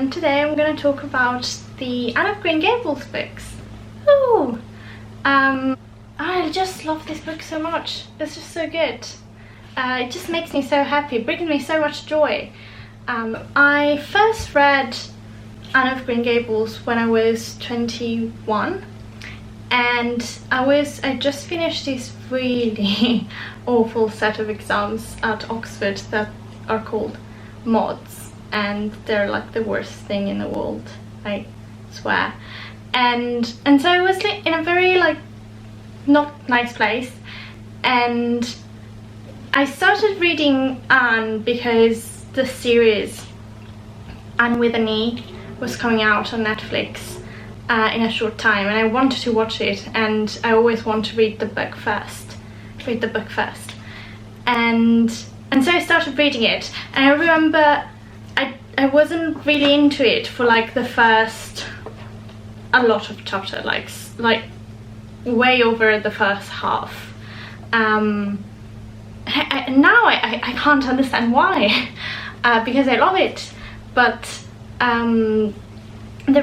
and today I'm going to talk about the Anne of Green Gables books. Ooh! I just love this book so much. It's just so good. It just makes me so happy, it brings me so much joy. I first read Anne of Green Gables when I was 21, and I just finished this really awful set of exams at Oxford that are called mods, and they're like the worst thing in the world, I swear. And so I was like in a very like not nice place, and I started reading Anne because the series Anne with an E was coming out on Netflix in a short time, and I wanted to watch it, and I always want to read the book first. And so I started reading it, and I remember I wasn't really into it for like the first a lot of chapter, like way over the first half. Now I can't understand why, because I love it, but the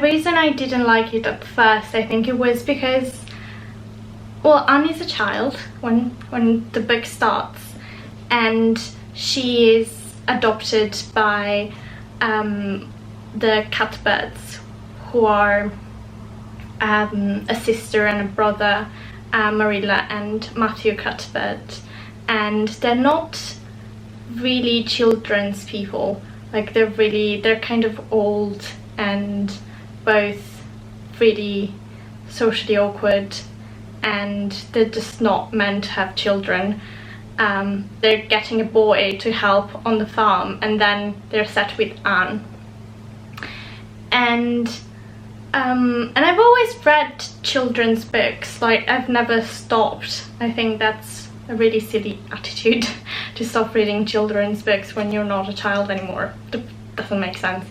reason I didn't like it at first, I think it was because, well, Anne is a child when the book starts, and she is adopted by the Catbirds, who are a sister and a brother, Marilla and Matthew Cuthbert, and they're not really children's people. Like they're kind of old and both really socially awkward, and they're just not meant to have children. They're getting a boy to help on the farm, and then they're set with Anne. And I've always read children's books, like I've never stopped. I think that's a really silly attitude to stop reading children's books when you're not a child anymore. That doesn't make sense.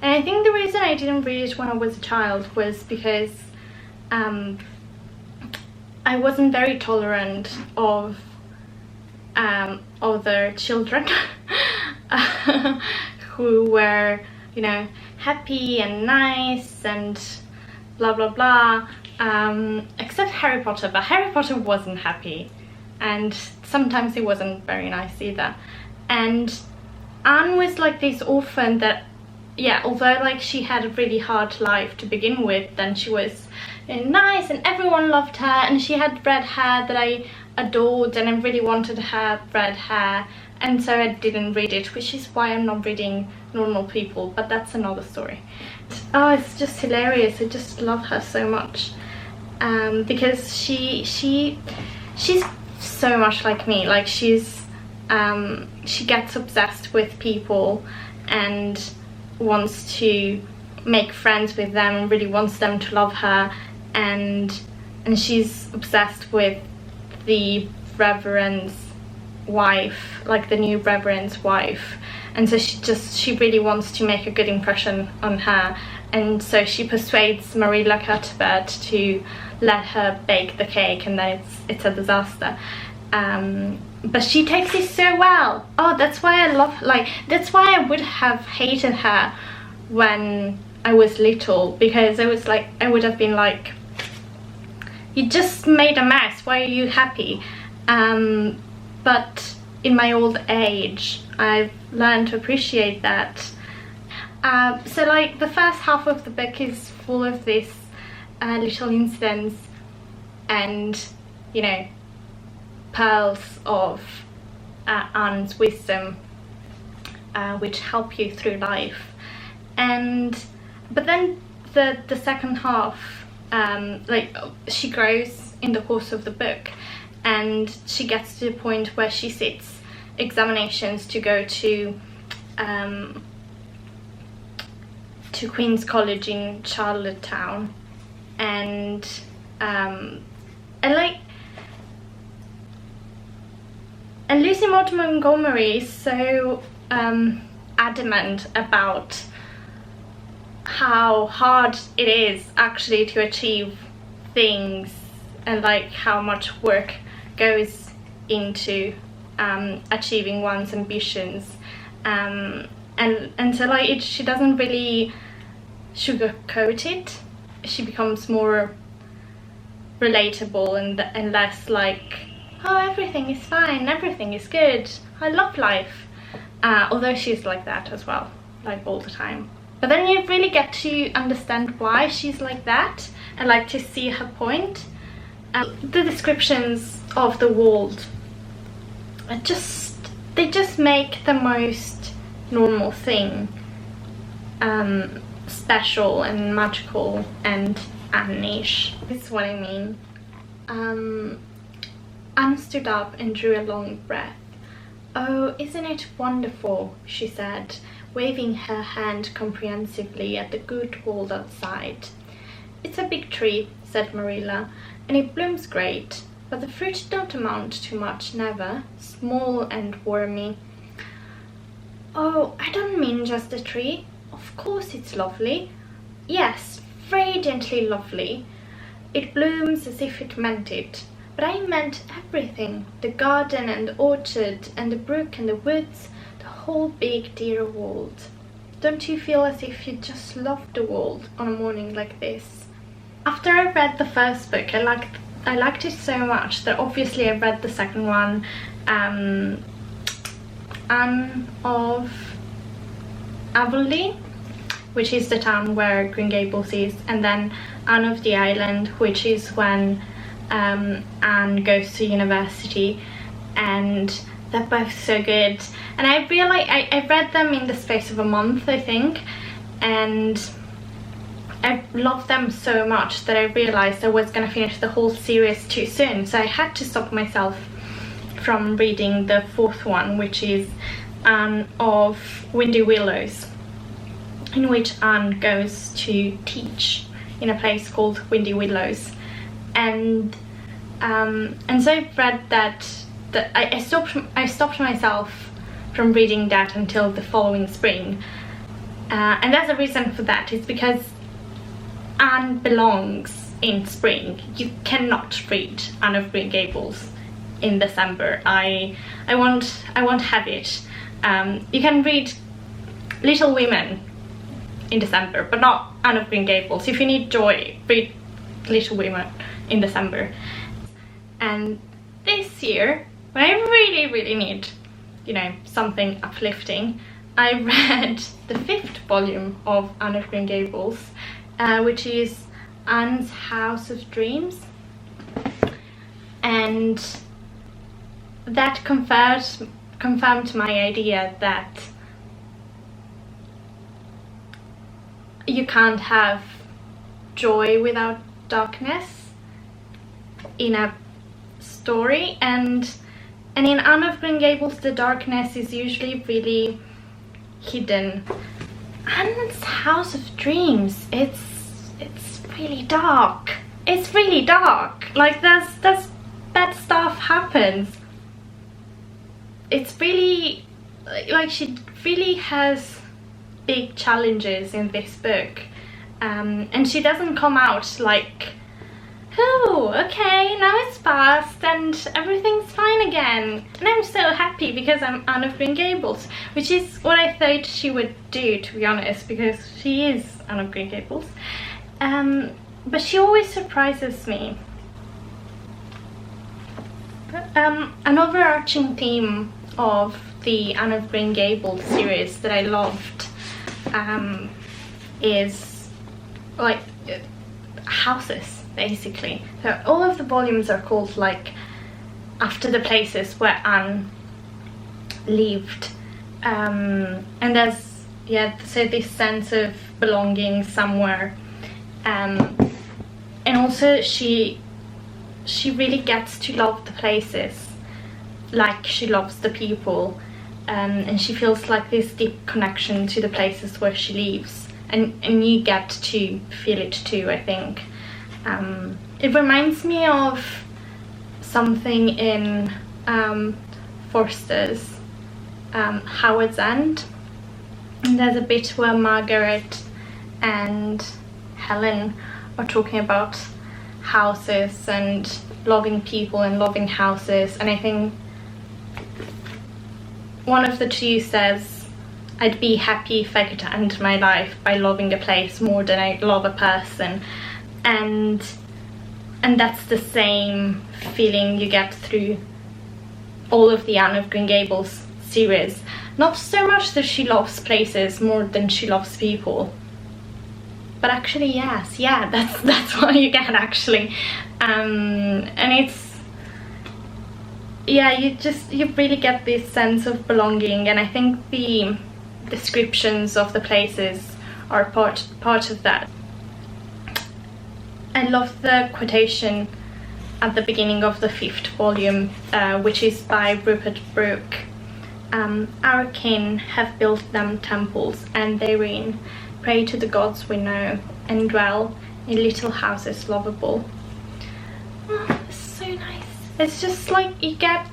And I think the reason I didn't read it when I was a child was because I wasn't very tolerant of other children who were, you know, happy and nice and blah blah blah, except Harry Potter. But Harry Potter wasn't happy, and sometimes he wasn't very nice either. And Anne was like this orphan that, yeah, although like she had a really hard life to begin with, then she was nice and everyone loved her, and she had red hair that I adored, and I really wanted her red hair, and so I didn't read it, which is why I'm not reading normal people, but that's another story. Oh, it's just hilarious. I just love her so much, because she's so much like me. Like she gets obsessed with people and wants to make friends with them and really wants them to love her, and she's obsessed with the Reverend's wife, like the new Reverend's wife, and so she really wants to make a good impression on her, and so she persuades Marilla Cuthbert to let her bake the cake, and then it's a disaster. But she takes it so well. Oh, that's why I love, like, that's why I would have hated her when I was little, because I was like, I would have been like, you just made a mess, why are you happy? But in my old age, I've learned to appreciate that. So like the first half of the book is full of these little incidents and, you know, pearls of Anne's wisdom, which help you through life. But then the second half, like she grows in the course of the book, and she gets to the point where she sits examinations to go to Queen's College in Charlottetown, and Lucy Maud Montgomery is so adamant about how hard it is actually to achieve things, and like how much work goes into achieving one's ambitions, and so like she doesn't really sugarcoat it. She becomes more relatable and less like, oh, everything is fine, everything is good, I love life. Although she's like that as well, like all the time. But then you really get to understand why she's like that and like to see her point. The descriptions of the world are they just make the most normal thing special and magical and Anne-ish. That's what I mean. Anne stood up and drew a long breath. "Oh, isn't it wonderful," she said, waving her hand comprehensively at the good world outside. "It's a big tree," said Marilla, "and it blooms great, but the fruit don't amount to much, never. Small and wormy." "Oh, I don't mean just the tree. Of course it's lovely. Yes, radiantly lovely. It blooms as if it meant it. But I meant everything. The garden and the orchard and the brook and the woods, the whole big dear world. Don't you feel as if you just loved the world on a morning like this?" After I read the first book, I liked it so much that obviously I read the second one, Anne of Avonlea, which is the town where Green Gables is, and then Anne of the Island, which is when Anne goes to university, and they're both so good. And I realized I read them in the space of a month, I think, and I loved them so much that I realized I was going to finish the whole series too soon, so I had to stop myself from reading the fourth one, which is Anne of Windy Willows, in which Anne goes to teach in a place called Windy Willows. And so I read that I stopped myself from reading that until the following spring, and there's a reason for that. It's because Anne belongs in spring. You cannot read Anne of Green Gables in December. I won't have it. You can read Little Women in December, but not Anne of Green Gables. If you need joy, read Little Women in December. And this year, when I really need, something uplifting, I read the 5th volume of Anne of Green Gables, which is Anne's House of Dreams, and that confirmed my idea that you can't have joy without darkness in a story, and in Anne of Green Gables the darkness is usually really hidden. Anne's House of Dreams, it's really dark. It's really dark. Like there's bad stuff happens. It's really like she really has big challenges in this book, and she doesn't come out like, oh, okay, now it's past and everything's fine again and I'm so happy because I'm Anne of Green Gables, which is what I thought she would do, to be honest, because she is Anne of Green Gables. But she always surprises me. An overarching theme of the Anne of Green Gables series that I loved is like houses, basically. So all of the volumes are called like after the places where Anne lived, and there's so this sense of belonging somewhere, and also she really gets to love the places like she loves the people, and she feels like this deep connection to the places where she lives, and you get to feel it too, I think. It reminds me of something in Forster's Howard's End. And there's a bit where Margaret and Helen are talking about houses and loving people and loving houses, and I think one of the two says, I'd be happy if I could end my life by loving a place more than I love a person. And that's the same feeling you get through all of the Anne of Green Gables series. Not so much that she loves places more than she loves people. But actually, yes, yeah, that's what you get actually. And it's, yeah, you really get this sense of belonging, and I think the descriptions of the places are part of that. I love the quotation at the beginning of the 5th volume, which is by Rupert Brooke. Our kin have built them temples, and therein pray to the gods we know, and dwell in little houses lovable. Oh, it's so nice. It's just like you get,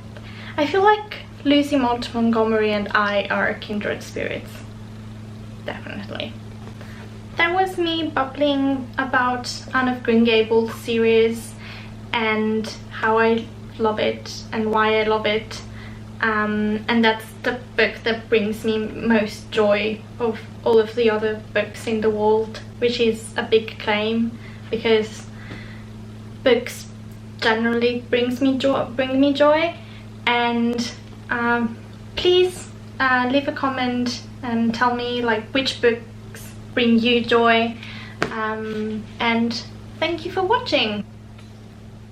I feel like Lucy Maud Montgomery and I are kindred spirits. Definitely. That was me babbling about Anne of Green Gables series and how I love it and why I love it. And that's the book that brings me most joy of all of the other books in the world, which is a big claim, because books generally bring me joy. And please leave a comment and tell me like which books bring you joy, and thank you for watching.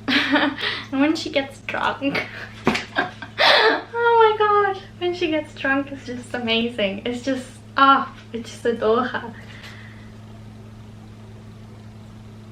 And when she gets drunk, oh my god, when she gets drunk, it's just amazing. It's just, I just adore her.